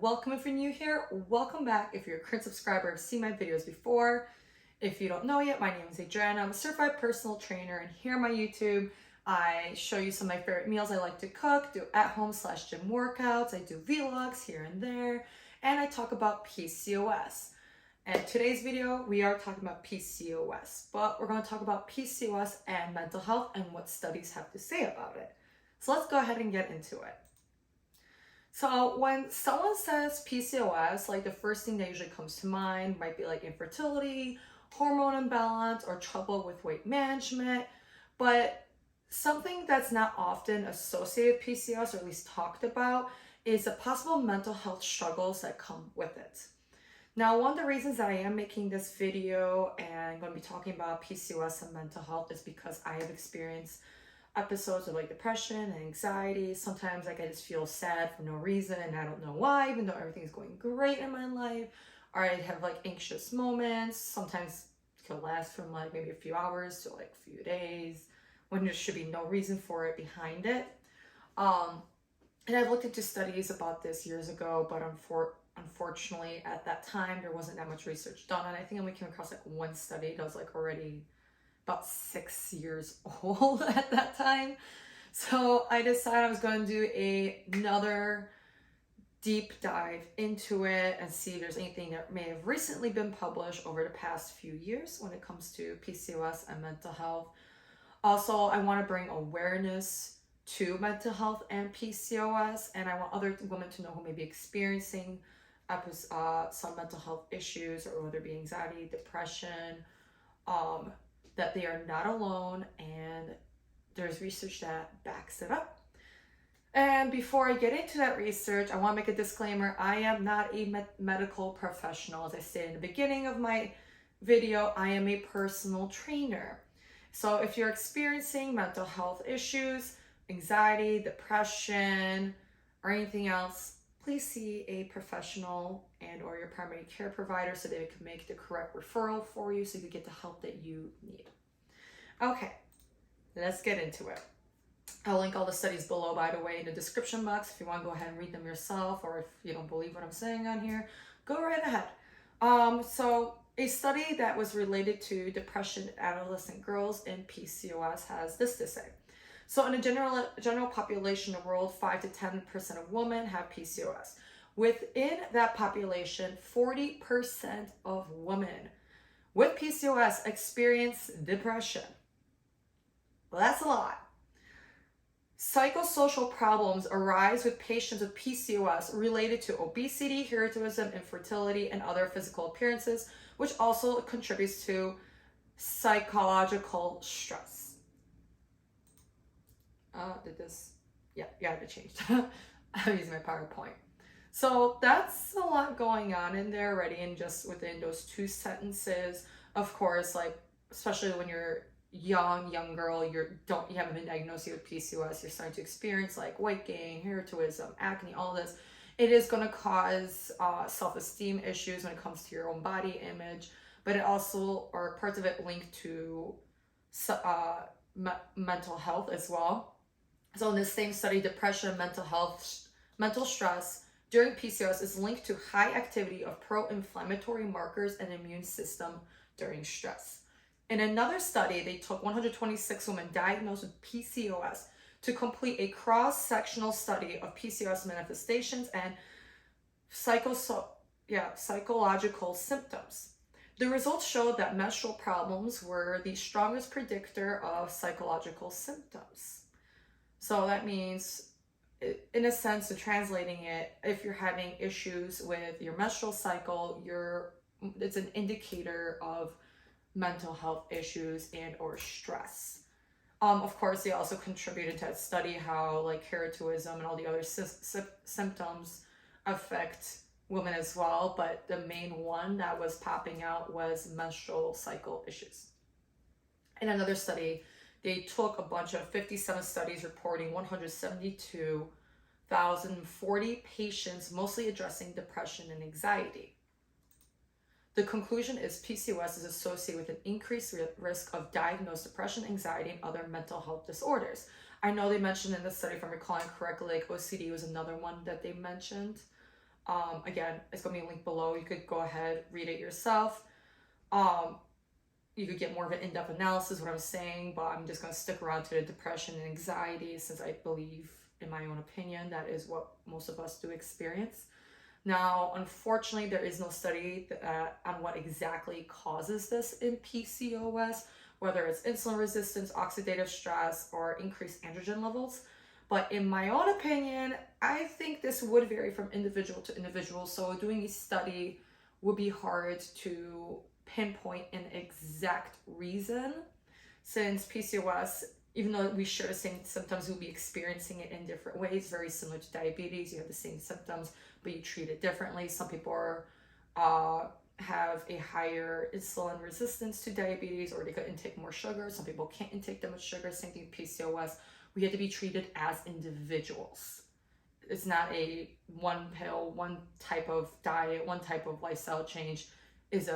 welcome if you're new here. Welcome back if you're a current subscriber, have seen my videos before. If you don't know yet, my name is Adriana. I'm a certified personal trainer, and here on my YouTube, I show you some of my favorite meals I like to cook, do at-home/gym workouts, I do vlogs here and there, and I talk about PCOS. And today's video, we are talking about PCOS, but we're going to talk about PCOS and mental health and what studies have to say about it. So let's go ahead and get into it. So when someone says PCOS, like the first thing that usually comes to mind might be like infertility, hormone imbalance, or trouble with weight management. But something that's not often associated with PCOS, or at least talked about, is the possible mental health struggles that come with it. Now, one of the reasons that I am making this video and going to be talking about PCOS and mental health is because I have experienced episodes of like depression and anxiety. Sometimes like I just feel sad for no reason and I don't know why, even though everything's going great in my life. Or I have like anxious moments. Sometimes it could last from like maybe a few hours to like a few days when there should be no reason for it behind it. And I've looked into studies about this years ago, but unfortunately at that time there wasn't that much research done. And I think I only came across like one study that was like already about 6 years old at that time. So I decided I was going to do another deep dive into it and see if there's anything that may have recently been published over the past few years when it comes to PCOS and mental health. Also, I want to bring awareness to mental health and PCOS, and I want other women to know who may be experiencing some mental health issues, or whether it be anxiety, depression, that they are not alone, and there's research that backs it up. And before I get into that research, I want to make a disclaimer. I am not a medical professional. As I stated in the beginning of my video, I am a personal trainer. So if you're experiencing mental health issues, anxiety, depression, or anything else, please see a professional and or your primary care provider so they can make the correct referral for you so you get the help that you need. Okay, let's get into it. I'll link all the studies below, by the way, in the description box if you want to go ahead and read them yourself, or if you don't believe what I'm saying on here, go right ahead. So a study that was related to depression in adolescent girls in PCOS has this to say. So in the general population of the world, 5 to 10% of women have PCOS. Within that population, 40% of women with PCOS experience depression. Well, that's a lot. Psychosocial problems arise with patients with PCOS related to obesity, hirsutism, infertility, and other physical appearances, which also contributes to psychological stress. It changed. I'm using my PowerPoint. So that's a lot going on in there already, and just within those two sentences, of course, like especially when you're young girl, you haven't been diagnosed with PCOS, you're starting to experience like weight gain, hirsutism, acne, all this. It is going to cause self-esteem issues when it comes to your own body image, but it also, or parts of it linked to mental health as well. So in this same study, depression, mental stress during PCOS is linked to high activity of pro-inflammatory markers and immune system during stress. In another study, they took 126 women diagnosed with PCOS to complete a cross-sectional study of PCOS manifestations and psychological symptoms. The results showed that menstrual problems were the strongest predictor of psychological symptoms. So that means, in a sense, translating it, if you're having issues with your menstrual cycle, it's an indicator of mental health issues and or stress. Of course, they also contributed to that study how like hirsutism and all the other symptoms affect women as well, but the main one that was popping out was menstrual cycle issues. In another study, they took a bunch of 57 studies reporting 172,040 patients, mostly addressing depression and anxiety. The conclusion is PCOS is associated with an increased risk of diagnosed depression, anxiety, and other mental health disorders. I know they mentioned in the study, if I'm recalling correctly, like OCD was another one that they mentioned. Again, it's going to be linked below. You could go ahead, read it yourself. You could get more of an in-depth analysis, what I'm saying, but I'm just going to stick around to the depression and anxiety, since I believe, in my own opinion, that is what most of us do experience. Now, unfortunately, there is no study on what exactly causes this in PCOS, whether it's insulin resistance, oxidative stress, or increased androgen levels. But in my own opinion, I think this would vary from individual to individual. So doing a study would be hard to pinpoint an exact reason, since PCOS, even though we share the same symptoms, we'll be experiencing it in different ways, very similar to diabetes. You have the same symptoms, but you treat it differently. Some people have a higher insulin resistance to diabetes, or they could intake more sugar. Some people can't intake that much sugar. Same thing with PCOS. We have to be treated as individuals. It's not a one pill, one type of diet, one type of lifestyle change is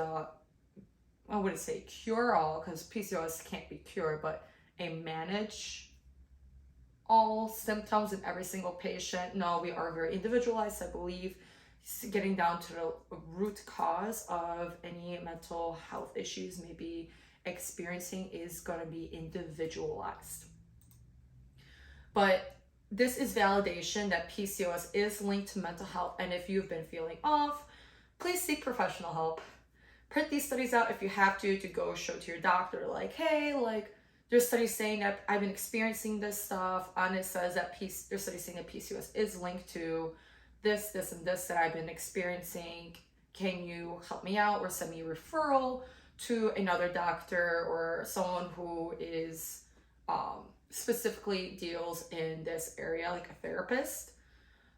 I wouldn't say cure-all, because PCOS can't be cured, but a manage all symptoms in every single patient. No, we are very individualized, I believe. Getting down to the root cause of any mental health issues may be experiencing is going to be individualized. But this is validation that PCOS is linked to mental health, and if you've been feeling off, please seek professional help. Print these studies out if you have to go show to your doctor, like, hey, like, there's studies saying that I've been experiencing this stuff, and it says that there's studies saying that PCOS is linked to this, and this that I've been experiencing. Can you help me out, or send me a referral to another doctor or someone who is specifically deals in this area, like a therapist?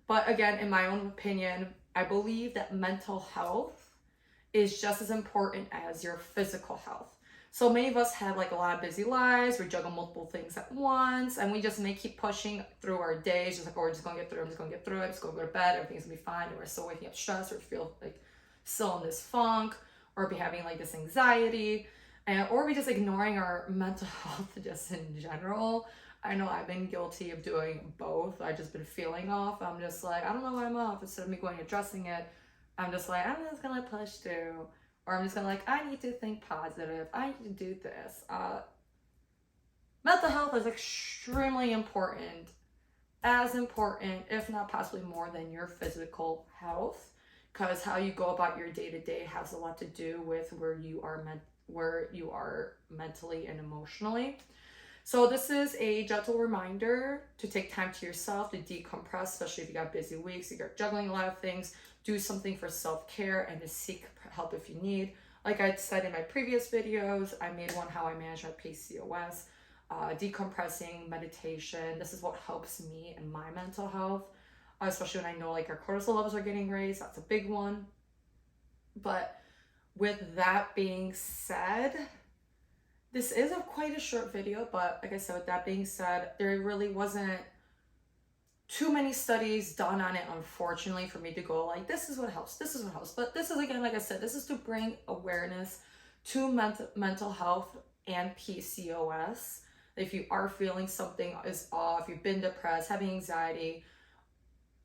But again, in my own opinion, I believe that mental health is just as important as your physical health. So many of us have like a lot of busy lives, we juggle multiple things at once, and we just may keep pushing through our days, just like, oh, we're just gonna get through it, I'm just gonna get through it, just gonna go to bed, everything's gonna be fine, and we're still waking up stressed, or feel like still in this funk, or be having like this anxiety, or we just ignoring our mental health just in general. I know I've been guilty of doing both. I've just been feeling off. I'm just like, I don't know why I'm off. Instead of me going and addressing it, I'm just like, I'm just gonna push through. Or I'm just gonna like, I need to think positive. I need to do this. Mental health is extremely important. As important, if not possibly more than your physical health. Because how you go about your day-to-day has a lot to do with where you are mentally and emotionally. So this is a gentle reminder to take time to yourself, to decompress, especially if you got busy weeks, you're juggling a lot of things. Do something for self-care and to seek help if you need. Like I said in my previous videos, I made one how I manage my PCOS, decompressing, meditation. This is what helps me in my mental health, especially when I know like our cortisol levels are getting raised. That's a big one. But with that being said, this is quite a short video, but like I said, with that being said, there really wasn't too many studies done on it, unfortunately, for me to go like, this is what helps, this is what helps. But this is, again, like I said, this is to bring awareness to mental health and PCOS. If you are feeling something is off, you've been depressed, having anxiety,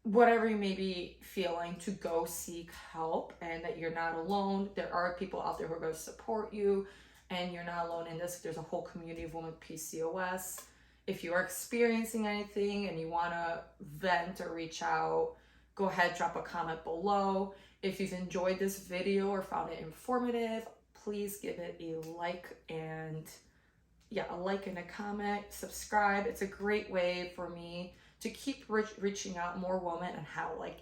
whatever you may be feeling, to go seek help, and that you're not alone. There are people out there who are going to support you, and you're not alone in this. There's a whole community of women with PCOS. If you are experiencing anything and you want to vent or reach out, go ahead, drop a comment below. If you've enjoyed this video or found it informative, please give it a like and a comment, subscribe. It's a great way for me to keep reaching out more women, and how like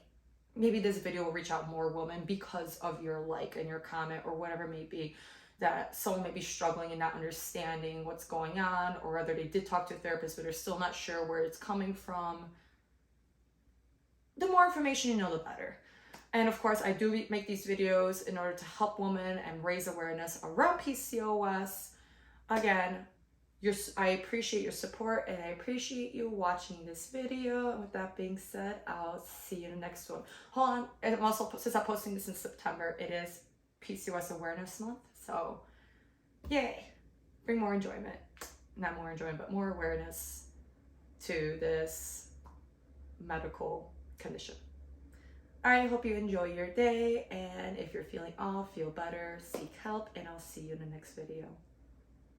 maybe this video will reach out more women because of your like and your comment, or whatever it may be, that someone may be struggling and not understanding what's going on, or whether they did talk to a therapist but they're still not sure where it's coming from. The more information you know, the better. And of course, I do make these videos in order to help women and raise awareness around PCOS. Again, I appreciate your support, and I appreciate you watching this video. And with that being said, I'll see you in the next one. Hold on, and also, since I'm posting this in September, it is PCOS Awareness Month. So, yay, bring more enjoyment, not more enjoyment, but more awareness to this medical condition. I hope you enjoy your day, and if you're feeling off, feel better, seek help, and I'll see you in the next video.